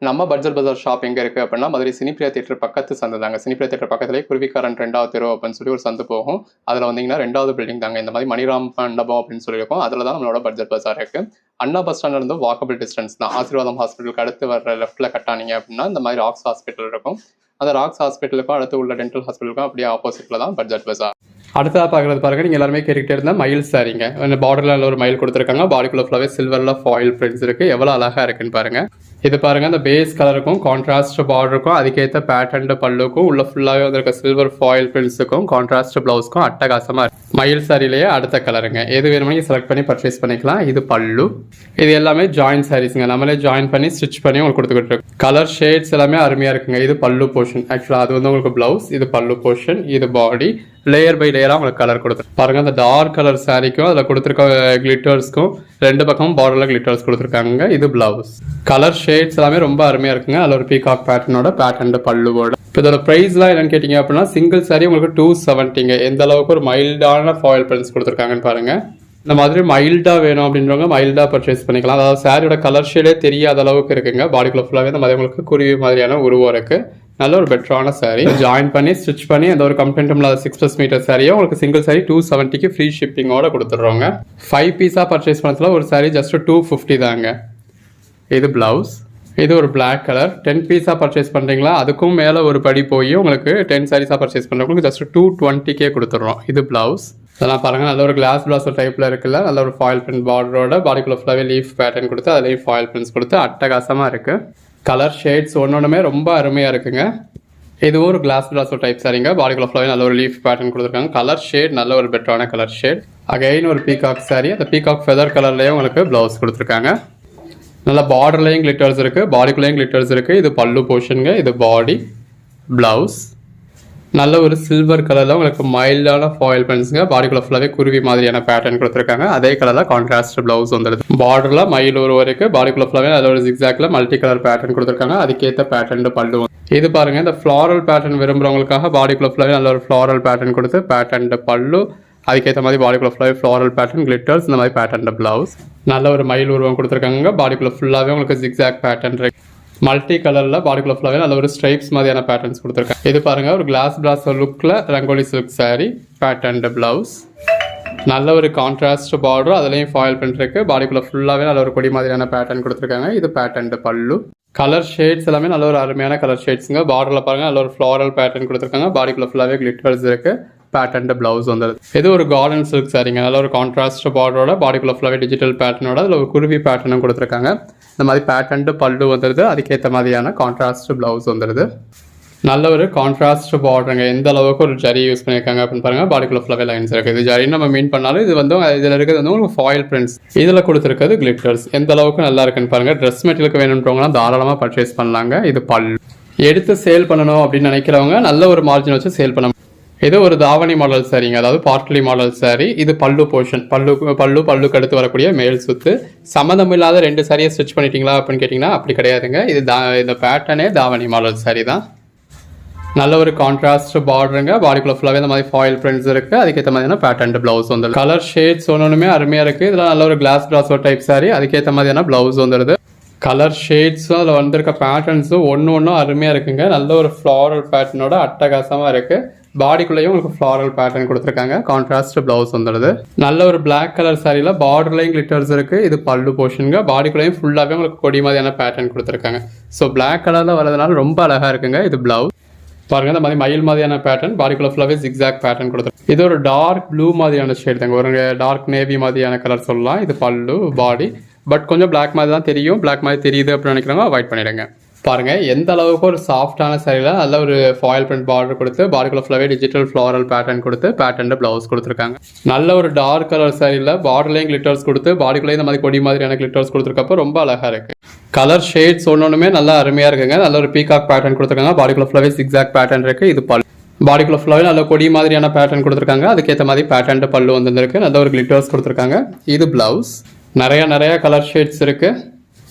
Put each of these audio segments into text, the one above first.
நம்ம பட்ஜெட் பஜார் ஷாப் எங்கே இருக்குது அப்படின்னா மதுரை சினிப்பிரியா தியேட்டர் பக்கத்து சந்து தாங்க. சினிப்பிரியா தியேட்டர் பக்கத்துலேயே குருவிக்காரன் 2வது தெரு அப்படின்னு சொல்லி ஒரு சந்து போகும். அதில் வந்தீங்கன்னா 2வது பில்டிங் தாங்க. இந்த மாதிரி மணிராம் மண்டபம் அப்படின்னு சொல்லியிருக்கோம். அதில் தான் நம்மளோட பட்ஜெட் பஜார் இருக்குது. அண்ணா பஸ் ஸ்டாண்ட்ல இருந்து வாக்கபிள் டிஸ்டன்ஸ் தான். ஆசீர்வாதம் ஹாஸ்பிட்டலுக்கு அடுத்து வர லெஃப்ட்டில் கட்டானீங்க அப்படின்னா இந்த மாதிரி ராக்ஸ் ஹாஸ்பிட்டல் இருக்கும். அந்த ராக்ஸ் ஹாஸ்பிட்டலுக்கும் அடுத்து உள்ள டென்டல் ஹாஸ்பிட்டலுக்கும் அப்படியே ஆப்போசிட்டில் தான் பட்ஜெட் பஜார். அடுத்ததாக பார்க்குறது பாருங்க, நீங்கள் எல்லாருமே கேட்டுக்கிட்டே இருந்தால் மயில் சாரிங்க. இந்த பார்டரில் ஒரு மயில் கொடுத்துருக்காங்க. பாடிக்குள்ள ஃபுல்லாகவே சில்வரில் ஃபாயில் பிரிண்ட்ஸ் இருக்குது. எவ்வளோ அழகாக இருக்குன்னு பாருங்கள். இது பாருங்க, அந்த பேஸ் கலருக்கும் கான்ட்ராஸ்ட் பார்டருக்கும் அதுக்கேற்ற பேட்டர்ன் பல்லுக்கும் உள்ள ஃபுல்லாகவே வந்திருக்க சில்வர் ஃபாயில் பிரிண்ட்ஸுக்கும் கான்ட்ராஸ்ட் ப்ளவுஸ்க்கும் அட்டகாசமாக இருக்கு. மயில் சாரிலேயே அடுத்த கலருங்க. எது வேணுமோ நீங்கள் செலக்ட் பண்ணி பர்ச்சேஸ் பண்ணிக்கலாம். இது பல்லு. இது எல்லாமே ஜாயின் சாரீஸுங்க. நம்மளே ஜாயின் பண்ணி ஸ்டிச் பண்ணி உங்களுக்கு கொடுத்துக்கிட்டு இருக்கு. கலர் ஷேட்ஸ் எல்லாமே அருமையாக இருக்குங்க. இது பல்லு போர்ஷன். ஆக்சுவலாக அது வந்து உங்களுக்கு ப்ளவுஸ். இது பல்லு போர்ஷன். இது பாடி. லேயர் பை லேயராக உங்களுக்கு கலர் கொடுத்துருக்கு பாருங்க. அந்த டார்க் கலர் சாரிக்கும் அதில் கொடுத்துருக்க கிளிட்டர்ஸ்க்கும் ரெண்டு பக்கமும் பார்டரில் கிளிட்டர்ஸ் கொடுத்துருக்காங்க. இது பிளவுஸ். கலர் ஷேட்ஸ் எல்லாமே ரொம்ப அருமையாக இருக்குங்க. அதில் ஒரு பீகாக் பேட்டர்னோட பேட்டர்ன் பல்லுவோட. இப்போ இதோட ப்ரைஸ்லாம் என்னன்னு கேட்டிங்க அப்படின்னா சிங்கிள் சாரி உங்களுக்கு 270ங்க. எந்த அளவுக்கு ஒரு மைல்டான ஃபாயில் பிரிண்ட்ஸ் கொடுத்துருக்காங்கன்னு பாருங்க. இந்த மாதிரி மைல்டா வேணும் அப்படின்றவங்க மைல்டா பர்ச்சேஸ் பண்ணிக்கலாம். அதாவது சாரியோட கலர் ஷேடே தெரியாத அளவுக்கு இருக்குங்க. பாடிக்குள்ள ஃபுல்லாகவே இந்த மாதிரி உங்களுக்கு குருவி மாதிரியான உருவம் இருக்கு. நல்ல ஒரு பெட்டரான சாரி. ஜாயின் பண்ணி ஸ்டிச் பண்ணி அந்த ஒரு கம்ப்ளைண்ட்டும் இல்லாத 6+ மீட்டர் சாரியை உங்களுக்கு சிங்கிள் சாரி 270க்கு ஃப்ரீ ஷிப்பிங்கோட கொடுத்துட்றோங்க. 5 பீஸாக பர்ச்சேஸ் பண்ணதுல ஒரு சாரி ஜஸ்ட் 250 தாங்க. இது பிளவுஸ். இது ஒரு பிளாக் கலர். 10 பீஸாக பர்ச்சேஸ் பண்ணுறீங்களா அதுக்கும் மேலே ஒரு படி போய் உங்களுக்கு 10 சாரீஸாக பர்ச்சேஸ் பண்ணுறவங்களுக்கு ஜஸ்ட் 220க்கே கொடுத்துட்றோம். இது பிளவுஸ். அதெல்லாம் பாருங்கள், நல்ல ஒரு கிளாஸ் பிளாஸ் டைப்பில் இருக்குல்ல. நல்ல ஒரு ஃபாயில் பிரிண்ட் பார்டரோட பாடிக்குள்ள ஃபுல்லாகவே லீஃப் பேட்டர்ன் கொடுத்து அதுலேயும் ஃபாயில் பிரிண்ட்ஸ் கொடுத்து அட்டகாசமாக இருக்குது. கலர் ஷேட்ஸ் ஒன்னொன்றுமே ரொம்ப அருமையாக இருக்குங்க. இது ஒரு கிளாஸ் பிளாஸோ டைப் சாரிங்க. பாடிக்குள்ள ஃபுல்லாகவே நல்ல ஒரு லீஃப் பேட்டர்ன் கொடுத்துருக்காங்க. கலர் ஷேட் நல்ல ஒரு பெட்டரான கலர் ஷேட். அகைன் ஒரு பீகாக் சாரி. அந்த பீகாக் ஃபெதர் கலர்லேயே உங்களுக்கு ப்ளவுஸ் கொடுத்துருக்காங்க. நல்ல பார்டர்லேயும் கிளிட்டர்ஸ் இருக்குது, பாடிக்குள்ளேயும் கிளிட்டர்ஸ் இருக்குது. இது பல்லு போர்ஷனுங்க. இது பாடி. ப்ளவுஸ் நல்ல ஒரு சில்வர் கலரில் உங்களுக்கு மைல்டான ஃபாயில் பிரிண்ட்ஸுங்க. பாடிக்குள்ள ஃபுல்லாகவே குருவி மாதிரியான பேட்டர்ன் கொடுத்துருக்காங்க. அதே கலரில் கான்ட்ராஸ்ட் ப்ளவுஸ் வந்துடுது. பார்டரில் மயில் உருவம் இருக்குது. பாடிக்குள்ள ஃபுல்லாகவே நல்ல ஒரு ஜிக்ஸாக்ல மல்டி கலர் பேட்டர்ன் கொடுத்துருக்காங்க. அதுக்கேற்ற பேட்டர்ன் பல்லு. இது பாருங்கள், இந்த ஃப்ளாரல் பேட்டர்ன் விரும்புகிறவங்களுக்காக பாடிக்குள்ள ஃபுல்லாகவே நல்ல ஒரு ஃப்ளாரல் பேட்டர்ன் கொடுத்து பேட்டர்ன் பல்லு. அதுக்கேற்ற மாதிரி பாடிக்குள்ள ஃபுல்லாகவே ஃப்ளாரல் பேட்டர்ன் கிளிட்டர்ஸ் இந்த மாதிரி பேட்டர்ன் ப்ளவுஸ். நல்ல ஒரு மயில் உருவம் கொடுத்துருக்காங்க. பாடிக்குள்ள ஃபுல்லாகவே உங்களுக்கு ஜிக்ஸாக் பேட்டர்ன் இருக்கு. மல்டி கலரில் பாடிக்குள்ள ஃபுல்லாகவே நல்ல ஒரு ஸ்ட்ரைப்ஸ் மாதிரியான பேட்டர்ன்ஸ் கொடுத்துருக்காங்க. இது பாருங்கள், ஒரு கிளாஸ் பிளாஸ் லுக்கில் rangoli silk sorry. Pattern blouse. நல்ல ஒரு கான்ட்ராஸ்ட் பார்டர். அதுலேயும் ஃபாயில் பிரிண்ட் இருக்குது. பாடிக்குள்ள ஃபுல்லாகவே நல்ல ஒரு கொடி மாதிரியான பேட்டர்ன் கொடுத்துருக்காங்க. இது பேட்டர்ன் பல்லு. கலர் ஷேட்ஸ் எல்லாமே நல்ல ஒரு அருமையான கலர் ஷேட்ஸுங்க. பார்டரில் பாருங்கள் நல்ல ஒரு ஃப்ளாரல் பேட்டர்ன் கொடுத்துருக்காங்க. பாடிக்குள்ள ஃபுல்லாகவே கிளிட்டர்ஸ் இருக்குது. பேட்டர்ன் ப்ளவுஸ் வந்துடுது. இது ஒரு கார்டன் சில்க் சாரிங்க. நல்ல ஒரு கான்ட்ராஸ்ட் பார்டரோட பாடிக்குள்ள ஃபுல்லாகவே டிஜிட்டல் பேட்டர்னோட அதில் ஒரு குருவி பேட்டர்னும் கொடுத்துருக்காங்க. இந்த மாதிரி பேட்டர்ன் பல்லு வந்துடுது. அதுக்கேற்ற மாதிரியான கான்ட்ராஸ்ட் ப்ளவுஸ் வந்துடுது. நல்ல ஒரு கான்ட்ராஸ்ட் பார்டருங்க. எந்த அளவுக்கு ஒரு ஜரி யூஸ் பண்ணியிருக்காங்க அப்படின்னு பாருங்க. பாடிக்குள்ள ஃபுல்லாகவே லைன்ஸ் இருக்குது. இது ஜரி நம்ம மீன் பண்ணாலும் இது வந்து இதில் இருக்கிறது வந்து உங்களுக்கு ஃபாயில் பிரிண்ட்ஸ். இதில் கொடுத்துருக்கிறது கிளிட்டர்ஸ். எந்த அளவுக்கு நல்லா இருக்குன்னு பாருங்க. ட்ரெஸ் மெட்டீரியலுக்கு வேணுன்றவங்களாம் தாராளமாக பர்ச்சேஸ் பண்ணலாங்க. இது பல்லு. எடுத்து சேல் பண்ணணும் அப்படின்னு நினைக்கிறவங்க நல்ல ஒரு மார்ஜின் வச்சு சேல் பண்ண. இது ஒரு தாவணி மாடல் சாரிங்க. அதாவது பார்ட்லி மாடல் சாரி. இது பல்லு போர்ஷன். பல்லுக்கு அடுத்து வரக்கூடிய மேல் சுத்து. சம்மந்தம் இல்லாத 2 சாரியை ஸ்டிச் பண்ணிட்டீங்களா அப்படின்னு கேட்டிங்கன்னா அப்படி கிடையாதுங்க. இது இந்த பேட்டர்னே தாவணி மாடல் சாரி தான். நல்ல ஒரு கான்ட்ராஸ்ட் பார்டருங்க. பாடிக்குள்ள ஃபுல்லாகவே இந்த மாதிரி ஃபாயில் பிரிண்ட்ஸ் இருக்குது. அதுக்கேற்ற மாதிரியான பேட்டர்ன் ப்ளவுஸ் வந்துடுது. கலர் ஷேட்ஸ் ஒன்றுமே அருமையாக இருக்குது. இதில் நல்ல ஒரு கிளாஸ் பிளாஸோ டைப் சாரி. அதுக்கேற்ற மாதிரியான ப்ளவுஸ் வந்துடுது. கலர் ஷேட்ஸும் அதில் வந்திருக்க பேட்டர்ன்ஸும் ஒன்றும் அருமையாக இருக்குங்க. நல்ல ஒரு ஃப்ளாரல் பேட்டர்னோட அட்டகாசமாக இருக்குது. பாடிக்குள்ளேயும் உங்களுக்கு ஃப்ளாரல் பேட்டர்ன் கொடுத்துருக்காங்க. கான்ட்ராஸ்ட் ப்ளவுஸ் வந்துடுது. நல்ல ஒரு பிளாக் கலர் சாரியில் பார்டர்லையும் கிளிட்டர்ஸ் இருக்குது. இது பல்லு போர்ஷனுங்க. பாடிக்குள்ளேயும் ஃபுல்லாகவே உங்களுக்கு கொடி மாதிரியான பேட்டர்ன் கொடுத்துருக்காங்க. ஸோ பிளாக் கலரில் வரதுனால ரொம்ப அழகாக இருக்குங்க. இது ப்ளவுஸ் பாருங்கள். இந்த மாதிரி மயில் மாதிரியான பேட்டர்ன். பாடிக்குள்ள ஃபுல்லாகவே ஜிக்ஸாக் பேட்டர்ன் கொடுத்துருக்கு. இது ஒரு டார்க் ப்ளூ மாதிரியான ஷேட் தாங்க. ஒரு டார்க் நேவி மாதிரியான கலர் சொல்லலாம். இது பல்லு பாடி. பட் கொஞ்சம் பிளாக் மாதிரி தான் தெரியும். பிளாக் மாதிரி தெரியுது அப்படின்னு நினைக்கிறவங்க அவாய்ட் பண்ணிடுங்க. பாருங்கள், எந்த அளவுக்கு ஒரு சாஃப்டான சாரியில் நல்ல ஒரு ஃபாயில் பிரிண்ட் பார்டர் கொடுத்து பாடிக்குள்ள ஃபுல்லாகவே டிஜிட்டல் ஃப்ளாரல் பேட்டர்ன் கொடுத்து பேட்டர்ன் ப்ளவுஸ் கொடுத்துருக்காங்க. நல்ல ஒரு டார்க் கலர் சாரியில் பார்டர்லையும் கிளிட்டர்ஸ் கொடுத்து பாடிக்குள்ளே இந்த மாதிரி கொடி மாதிரியான கிளிட்டர்ஸ் கொடுத்துருக்கப்போ ரொம்ப அழகாக இருக்குது. கலர் ஷேட்ஸ் ஒன்றுமே நல்லா அருமையாக இருக்குங்க. நல்ல ஒரு பீகாக் பேட்டர்ன் கொடுத்துருக்காங்க. பாடிக்குள்ள ஃபுல்லாகவே ஜிக்ஸாக் பேட்டர்ன் இருக்குது. இது பல்லு. பாடிக்குள்ள ஃபுல்லாகவே நல்ல கொடி மாதிரியான பேட்டர்ன் கொடுத்துருக்காங்க. அதுக்கேற்ற மாதிரி பேட்டர்ன் பல்லு வந்துருக்கு. நல்ல ஒரு கிளிட்டர்ஸ் கொடுத்துருக்காங்க. இது ப்ளவுஸ். நிறைய கலர் ஷேட்ஸ் இருக்குது.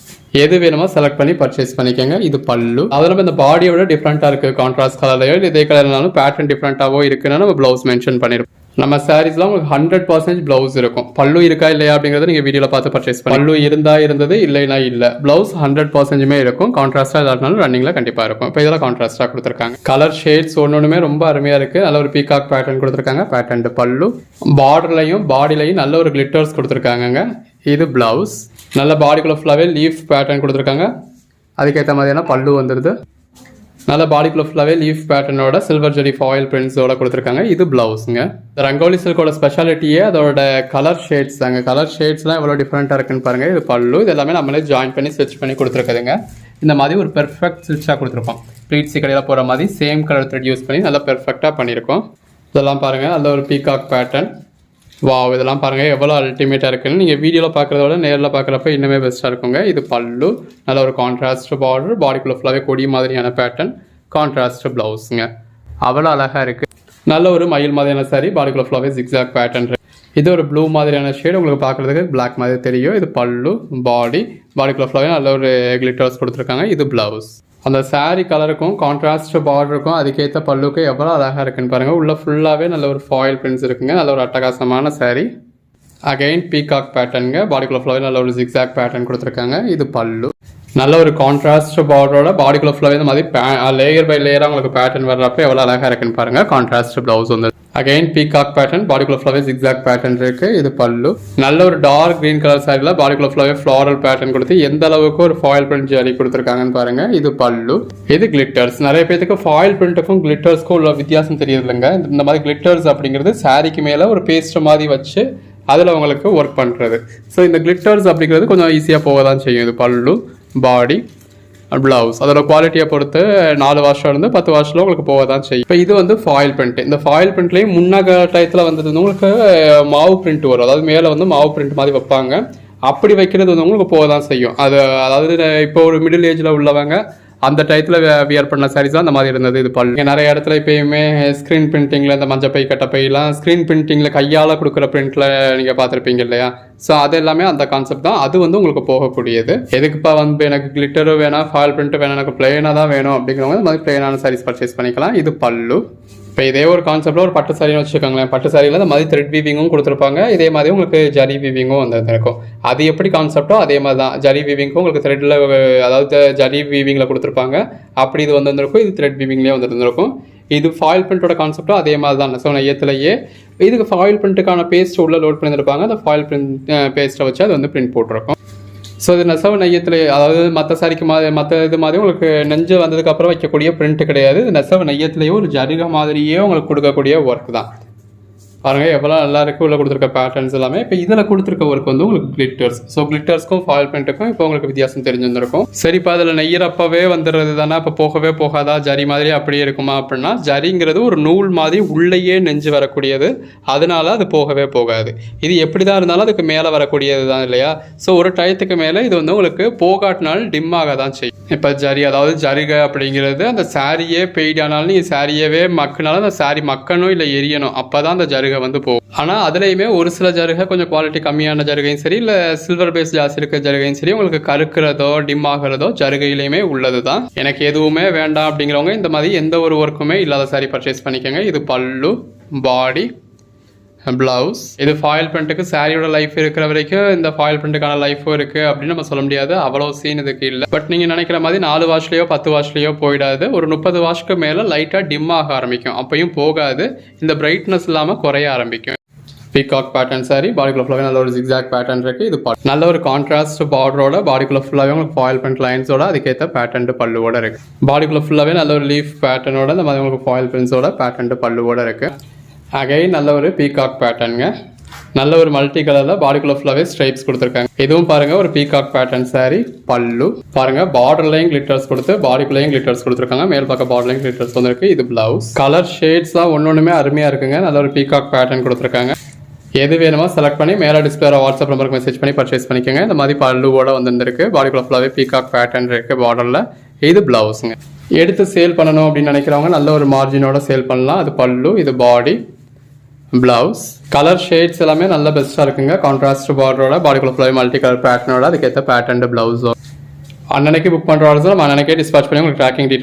எது வேணுமோ செலக்ட் பண்ணி பர்ச்சேஸ் பண்ணிக்கோங்க. இது பல்லு. அதில் நம்ம இந்த பாடியோட டிஃப்ரெண்ட்டாக இருக்குது. கான்ட்ராஸ்ட் கலர்லையோ இதே கலர்னாலும் பேட்டர்ன் டிஃப்ரெண்ட்டாகவோ இருக்குன்னா நம்ம ப்ளவுஸ் மென்ஷன் பண்ணியிருப்போம். நம்ம சாரீஸ்லாம் உங்களுக்கு 100% பிளவுஸ் இருக்கும். பல்லு இருக்கா இல்லையா அப்படிங்கறத நீங்க வீடியோல பார்த்து பர்ச்சேஸ் பண்ணி பல்லு இருந்தா இருந்தது, இல்லைனா இல்ல. பிளவுஸ் 100%மே இருக்கும். கான்ட்ராஸ்டா இல்லாதனால ரன்னிங்ல கண்டிப்பா இருக்கும். இப்போ இதெல்லாம் கான்ட்ராஸ்டா கொடுத்துருக்காங்க. கலர் ஷேட்ஸ் ஒன்னொன்னுமே ரொம்ப அருமையா இருக்கு. நல்ல ஒரு பீகாக் பேட்டர்ன் கொடுத்துருக்காங்க. பேட்டர்ன் பல்லு, பார்டர்லையும் பாடிலையும் நல்ல ஒரு கிளிட்டர்ஸ் கொடுத்துருக்காங்க. இது பிளவுஸ். நல்ல பாடிக்குள்ள ஃபுல்லாவே லீஃப் பேட்டர்ன் கொடுத்துருக்காங்க. அதுக்கேற்ற மாதிரியான பல்லு வந்துடுது. நல்ல பாடிக்குள்ள ஃபுல்லாவே லீஃப் பேட்டர்னோட சில்வர் ஜெரி ஃபாயில் பிரிண்ட்ஸோட கொடுத்துருக்காங்க. இது பிளவுஸுங்க. ரங்கோலி சில்கோட ஸ்பெஷாலிட்டியே அதோட கலர் ஷேட்ஸ் தாங்க. கலர் ஷேட்ஸ்லாம் எவ்வளோ டிஃப்ரெண்ட்டாக இருக்குன்னு பாருங்க. இது பல்லு. இது எல்லாமே நம்மளே ஜாயின் பண்ணி ஸ்டிச் பண்ணி கொடுத்துருக்குதுங்க. இந்த மாதிரி ஒரு பெர்ஃபெக்ட் ஸ்டிச்சாக கொடுத்துருப்போம். ப்ளீட்ஸி கடையில் போகிற மாதிரி சேம் கலர் த்ரெட் யூஸ் பண்ணி நல்லா பெர்ஃபெக்டாக பண்ணியிருக்கோம். இதெல்லாம் பாருங்கள், நல்ல ஒரு பீகாக் பேட்டர்ன். வாவ், இதெல்லாம் பாருங்கள் எவ்வளோ அல்டிமேட்டாக இருக்குன்னு. நீங்கள் வீடியோவில் பார்க்குறத விட நேரில் பார்க்குறப்ப இன்னுமே பெஸ்ட்டாக இருக்குங்க. இது பல்லு. நல்ல ஒரு கான்ட்ராஸ்ட் பார்டர், பாடிக்குள்ள ஃபுல்லாகவே கொடி மாதிரியான பேட்டர்ன், கான்ட்ராஸ்ட் பிளவுஸுங்க. அவ்வளோ அழகாக இருக்குது. நல்ல ஒரு மயில் மாதிரியான சாரி, பாடிக்குள்ள ஃபுல்லாகவே ஜிக்ஸாக் பேட்டர்ன். இது ஒரு ப்ளூ மாதிரியான ஷேட், உங்களுக்கு பார்க்குறதுக்கு பிளாக் மாதிரி தெரியும். இது பல்லு, பாடிக்குள்ள ஃபுல்லாகவே நல்ல ஒரு கிளிட்டர்ஸ் கொடுத்துருக்காங்க. இது பிளவுஸ். அந்த சாரீ கலருக்கும் கான்ட்ராஸ்ட் பார்டருக்கும் அதுக்கேற்ற பல்லுக்கும் எவ்வளோ அழகாக இருக்குன்னு பாருங்கள். உள்ள ஃபுல்லாகவே நல்ல ஒரு ஃபாயில் பிரிண்ட்ஸ் இருக்குங்க. நல்ல ஒரு அட்டகாசமான சாரீ. அகைன் பீகாக் பேட்டர்னுங்க. பாடிக்குள்ள ஃபுல்லாகவே நல்ல ஒரு ஜிக்ஸாக் பேட்டர்ன் கொடுத்துருக்காங்க. இது பல்லு. நல்ல ஒரு கான்ட்ராஸ்ட் பார்டரோட பாடிக்குள்ள ஃபுல்லாகவே இந்த மாதிரி லேயர் பை லேயராக உங்களுக்கு பேட்டர்ன் வர்றப்ப எவ்வளோ அழகாக இருக்குன்னு பாருங்கள். கான்ட்ராஸ்ட் ப்ளவுஸ் வந்து அகைன் பீகாக் பேட்டர்ன், பாடிக்குள்ள ஃபுல்லாகவே ஜிக்ஸாக் பேட்டர்ன் இருக்கு. இது பல்லு. நல்ல ஒரு டார்க் கிரீன் கலர் சாரியில் பாடிக்குள்ள ஃபுல்லாகவே ஃப்ளாரல் பேட்டர்ன் கொடுத்து எந்த அளவுக்கு ஒரு ஃபாயில் பிரிண்ட் ஜரி கொடுத்துருக்காங்கன்னு பாருங்க. இது பல்லு. இது கிளிட்டர்ஸ். நிறைய பேருக்கு ஃபாயில் பிரிண்ட்டுக்கும் கிளிட்டர்ஸ்க்கும் உள்ள வித்தியாசம் தெரியுது இல்லைங்க. இந்த மாதிரி கிளிட்டர்ஸ் அப்படிங்கிறது சாரிக்கு மேலே ஒரு பேஸ்ட் மாதிரி வச்சு அதில் உங்களுக்கு ஒர்க் பண்ணுறது. ஸோ இந்த கிளிட்டர்ஸ் அப்படிங்கிறது கொஞ்சம் ஈஸியாக போக தான் செய்யும். இது பல்லு, பாடி, பிளவுஸ். அதோட குவாலிட்டியை பொறுத்து 4 வருஷம் இருந்து 10 வருஷத்துல உங்களுக்கு போக தான் செய்யும். இப்போ இது வந்து ஃபாயில் பிரிண்ட். இந்த ஃபாயில் பிரிண்ட்லேயும் முன்னாக டயத்தில் வந்தது வந்து உங்களுக்கு மாவு பிரிண்ட் வரும். அதாவது மேலே வந்து மாவு பிரிண்ட் மாதிரி வைப்பாங்க. அப்படி வைக்கிறது வந்து உங்களுக்கு போக தான் செய்யும். அதாவது இப்போ ஒரு மிடில் ஏஜில் உள்ளவங்க அந்த டயத்தில் வியர் பண்ண சாரீஸ் தான் அந்த மாதிரி இருந்தது. இது பல்லு. நிறைய இடத்துல இப்போயுமே ஸ்க்ரீன் பிரிண்டிங்கில் இந்த மஞ்சப்பை கட்டப்பையெல்லாம் ஸ்க்ரீன் பிரிண்டிங்கில் கையால் கொடுக்குற பிரிண்ட்டில் நீங்கள் பார்த்துருப்பீங்க இல்லையா. ஸோ அது எல்லாமே அந்த கான்செப்ட் தான். அது வந்து உங்களுக்கு போகக்கூடியது. எதுக்குப்பா வந்து எனக்கு கிளிட்டரும் வேணாம், ஃபாயில் பிரிண்ட்டும் வேணாம், எனக்கு பிளெயினாக தான் வேணும் அப்படிங்கிறவங்க இந்த மாதிரி பிளெயினான சாரீஸ் பர்ச்சேஸ் பண்ணிக்கலாம். இது பல்லு. இப்போ இதே ஒரு கான்செப்டில் ஒரு பட்டு சாரின்னு வச்சுக்கோங்களேன். பட்டு சாரியில் இந்த மாதிரி த்ரெட் வீவிங்கும் கொடுத்துருப்பாங்க. இதே மாதிரி உங்களுக்கு ஜரி வீவிங்கும் வந்து இருக்கும். அது எப்படி கான்செப்டோ அதே மாதிரி தான். ஜரி வீவிங்கும் உங்களுக்கு த்ரெட்டில், அதாவது ஜரி வீவிங்கில் கொடுத்துருப்பாங்க. அப்படி இது வந்துருக்கும். இது த்ரெட் வீவிங்லேயே வந்துருக்கும். இது ஃபாயில் பிரிண்டோட கான்செப்டும் அதே மாதிரி தான். ஸோ நெய்யத்துலேயே இதுக்கு ஃபாயில் பிரிண்ட்டுக்கான பேஸ்ட் உள்ள லோட் பண்ணியிருப்பாங்க. அந்த ஃபாயில் பிரிண்ட் பேஸ்ட்டை வச்சு அது வந்து பிரிண்ட் போட்டிருக்கும். ஸோ இது நெசவு நெய்யத்தில், அதாவது மற்ற சாரிக்கு மாதிரி மற்ற இது மாதிரி உங்களுக்கு நெஞ்சு வந்ததுக்கப்புறம் வைக்கக்கூடிய பிரிண்ட் கிடையாது. இது நெசவு நெய்யத்துலேயே ஒரு ஜரிகை மாதிரியே உங்களுக்கு கொடுக்கக்கூடிய ஒர்க் தான். பாருங்கள் எவ்வளோ நல்லா இருக்குது உள்ள கொடுத்துருக்க பேட்டர்ன்ஸ் எல்லாமே. இப்போ இதில் கொடுத்துருக்க ஒர்க் வந்து உங்களுக்கு கிளிட்டர்ஸ். ஸோ கிளிட்டர்ஸ்க்கும் ஃபாயில் பிரிண்ட்டுக்கும் இப்போ உங்களுக்கு வித்தியாசம் தெரிஞ்சிருந்திருக்கும். சரி, இப்போ அதில் நெய்யறப்பவே வந்துடுறது தானே, இப்போ போகவே போகாதா, ஜரி மாதிரி அப்படியே இருக்குமா அப்படின்னா, ஜரிங்கிறது ஒரு நூல் மாதிரி உள்ளேயே நெஞ்சு வரக்கூடியது. அதனால அது போகவே போகாது. இது எப்படி தான் இருந்தாலும் அதுக்கு மேலே வரக்கூடியது தான் இல்லையா. ஸோ ஒரு டயத்துக்கு மேலே இது வந்து உங்களுக்கு போகாட்டினாலும் டிம் ஆக தான் செய்யும். இப்போ ஜரி, அதாவது ஜரிகை அப்படிங்கிறது அந்த சாரியே பெய்ட் ஆனாலும் நீங்கள் சாரியவே மக்குனாலும் அந்த சாரி மக்கணும் இல்லை எரியணும், அப்போ தான் அந்த ஜருகை வந்து போகும். ஆனால் அதுலேயுமே ஒரு சில ஜருகை கொஞ்சம் குவாலிட்டி கம்மியான ஜருகையும் சரி, இல்லை சில்வர் பேஸ் ஜாஸ்தி இருக்க ஜருகையும் சரி, உங்களுக்கு கருக்கிறதோ டிம் ஆகிறதோ ஜருகையிலையுமே உள்ளது தான். எனக்கு எதுவுமே வேண்டாம் அப்படிங்கிறவங்க இந்த மாதிரி எந்த ஒரு ஒர்க்குமே இல்லாத சாரி பர்ச்சேஸ் பண்ணிக்கோங்க. இது பல்லு, பாடி, பிளவுஸ். இது ஃபாயில் பிரிண்ட்டுக்கு சாரியோட லைஃப் இருக்கிற வரைக்கும் இந்த ஃபாயில் பிரிண்ட்டுக்கான லைஃபும் இருக்குது அப்படின்னு நம்ம சொல்ல முடியாது. அவ்வளோ சீன் இதுக்கு இல்லை. பட் நீங்கள் நினைக்கிற மாதிரி 4 வாஷ்லேயோ 10 வாஷ்லேயோ போயிடாது. ஒரு 30 வாஷ்க்கு மேலே லைட்டாக டிம் ஆக ஆரம்பிக்கும். அப்பையும் போகாது. இந்த பிரைட்னஸ் இல்லாமல் குறைய ஆரம்பிக்கும். பீகாக் பேட்டர்ன் சாரி, பாடிக்குள்ள ஃபுல்லாகவே நல்ல ஒரு ஜிக்ஸாக் பேட்டர்ன் இருக்குது. இது நல்ல ஒரு கான்ட்ராஸ்ட் பார்டரோட பாடிக்குள்ள ஃபுல்லாகவே உங்களுக்கு ஃபாயில் பிரிண்ட் லைன்ஸோட அதுக்கேற்ற பேட்டர்ன் பல்லுவோட இருக்குது. பாடிக்குள்ள ஃபுல்லாகவே நல்ல ஒரு லீஃப் பேட்டர்னோட இந்த மாதிரி உங்களுக்கு ஃபாயில் பிரிண்ட்ஸோட பேட்டர்ன் பல்லுவோட இருக்குது. அகைன் நல்ல ஒரு பீகாக் பேட்டர்னுங்க. நல்ல ஒரு மல்டி கலரில் பாடிக்குள்ள ஃபுல்லாகவே ஸ்ட்ரைப்ஸ் கொடுத்துருக்காங்க. இதுவும் பாருங்க ஒரு பீகாக் பேட்டர்ன் சாரி. பல்லு பாருங்க, பார்டர்லையும் கிளிட்டர்ஸ் கொடுத்து பாடிக்குள்ளேயும் கிளிட்டர்ஸ் கொடுத்துருக்காங்க. மேல் பக்கம் பார்டர்லையும் கிளிட்டர்ஸ் வந்துருக்கு. இது பிளவுஸ். கலர் ஷேட்ஸ் தான் ஒன்னொன்றுமே அருமையாக இருக்குங்க. நல்ல ஒரு பீகாக் பேட்டர்ன் கொடுத்துருக்காங்க. எது வேணுமோ செலக்ட் பண்ணி மேலே டிஸ்பிளே வாட்ஸ்அப் நம்பருக்கு மெசேஜ் பண்ணி பர்ச்சேஸ் பண்ணிக்கோங்க. இந்த மாதிரி பல்லுவோட வந்துருக்கு. பாடிக்குள்ள ஃபுல்லாகவே பீகாக் பேட்டர்ன் இருக்குது பார்டரில். இது பிளவுஸுங்க. எடுத்து சேல் பண்ணணும் அப்படின்னு நினைக்கிறவங்க நல்ல ஒரு மார்ஜினோட சேல் பண்ணலாம். அது பல்லு, இது பாடி, பிளவுஸ். கலர் ஷேட்ஸ் எல்லாமே நல்ல பெஸ்ட்டாக இருக்குங்க. கான்ட்ராஸ்ட் பார்டரோட பாடிக்குள்ள ஃபுல்லாகவே மல்டி கலர் பேட்டர்னோட அதுக்கேற்ற பேட்டர்ன் பிளவுஸோ. அன்னன்னைக்கு புக் பண்ணுற ஆர்டர்ஸ் நம்ம அன்னன்னைக்கே டிஸ்பாச் பண்ணி உங்களுக்கு ட்ராக்கிங் டீட்டெயில்ஸ்